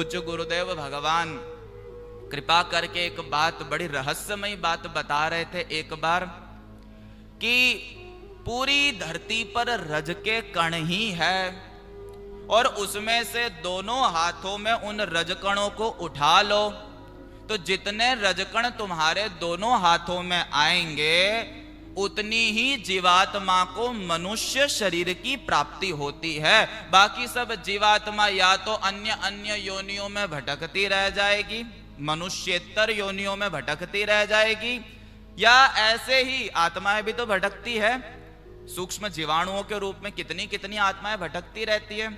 कुछ गुरुदेव भगवान कृपा करके एक बात, बड़ी रहस्यमयी बात बता रहे थे एक बार, कि पूरी धरती पर रज के कण ही है और उसमें से दोनों हाथों में उन रजकणों को उठा लो तो जितने रजकण तुम्हारे दोनों हाथों में आएंगे उतनी ही जीवात्मा को मनुष्य शरीर की प्राप्ति होती है। बाकी सब जीवात्मा या तो अन्य अन्य योनियों में भटकती रह जाएगी, मनुष्येतर योनियों में भटकती रह जाएगी, या ऐसे ही आत्माएं भी तो भटकती है, सूक्ष्म जीवाणुओं के रूप में कितनी कितनी आत्माएं भटकती रहती है।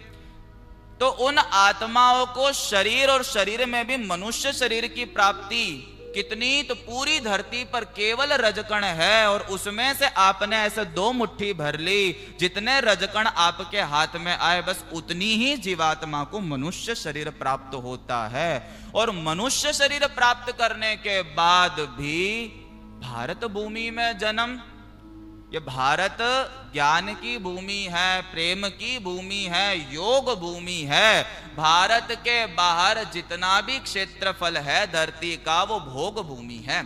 तो उन आत्माओं को शरीर और शरीर में भी मनुष्य शरीर की प्राप्ति कितनी, तो पूरी धरती पर केवल रजकण है और उसमें से आपने ऐसे 2 मुट्ठी भर ली, जितने रजकण आपके हाथ में आए बस उतनी ही जीवात्मा को मनुष्य शरीर प्राप्त होता है। और मनुष्य शरीर प्राप्त करने के बाद भी भारत भूमि में जन्म, ये भारत ज्ञान की भूमि है, प्रेम की भूमि है, योग भूमि है। भारत के बाहर जितना भी क्षेत्रफल है धरती का वो भोग भूमि है।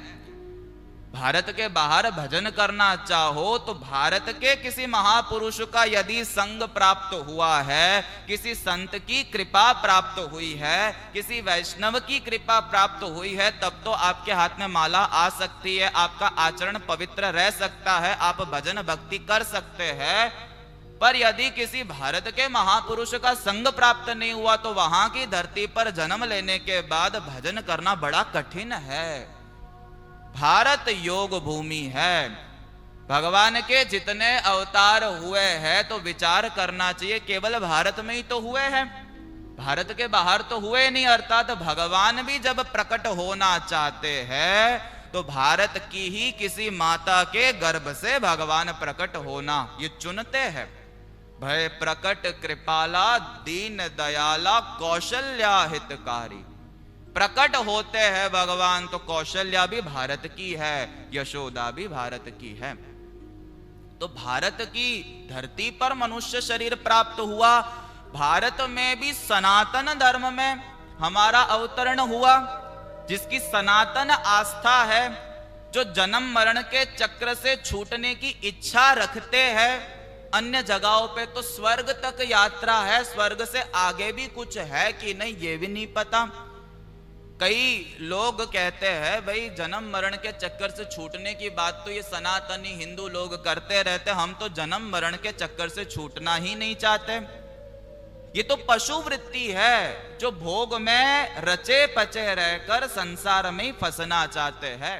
भारत के बाहर भजन करना चाहो तो भारत के किसी महापुरुष का यदि संग प्राप्त हुआ है, किसी संत की कृपा प्राप्त हुई है, किसी वैष्णव की कृपा प्राप्त हुई है, तब तो आपके हाथ में माला आ सकती है, आपका आचरण पवित्र रह सकता है, आप भजन भक्ति कर सकते हैं। पर यदि किसी भारत के महापुरुष का संग प्राप्त नहीं हुआ तो वहां की धरती पर जन्म लेने के बाद भजन करना बड़ा कठिन है। भारत योग भूमि है। भगवान के जितने अवतार हुए हैं तो विचार करना चाहिए केवल भारत में ही तो हुए हैं, भारत के बाहर तो हुए नहीं। अर्थात भगवान भी जब प्रकट होना चाहते हैं तो भारत की ही किसी माता के गर्भ से भगवान प्रकट होना ये चुनते हैं। भय प्रकट कृपाला दीन दयाला कौशल्या हितकारी, प्रकट होते हैं भगवान तो कौशल्या भी भारत की है, यशोदा भी भारत की है। तो भारत की धरती पर मनुष्य शरीर प्राप्त हुआ, भारत में भी सनातन धर्म में हमारा अवतरण हुआ, जिसकी सनातन आस्था है, जो जन्म मरण के चक्र से छूटने की इच्छा रखते हैं। अन्य जगहों पे तो स्वर्ग तक यात्रा है, स्वर्ग से आगे भी कुछ है कि नहीं ये भी नहीं पता। कई लोग कहते हैं भाई जन्म मरण के चक्कर से छूटने की बात तो ये सनातनी हिंदू लोग करते रहते, हम तो जन्म मरण के चक्कर से छूटना ही नहीं चाहते। ये तो पशु वृत्ति है जो भोग में रचे पचे रहकर संसार में फंसना चाहते हैं।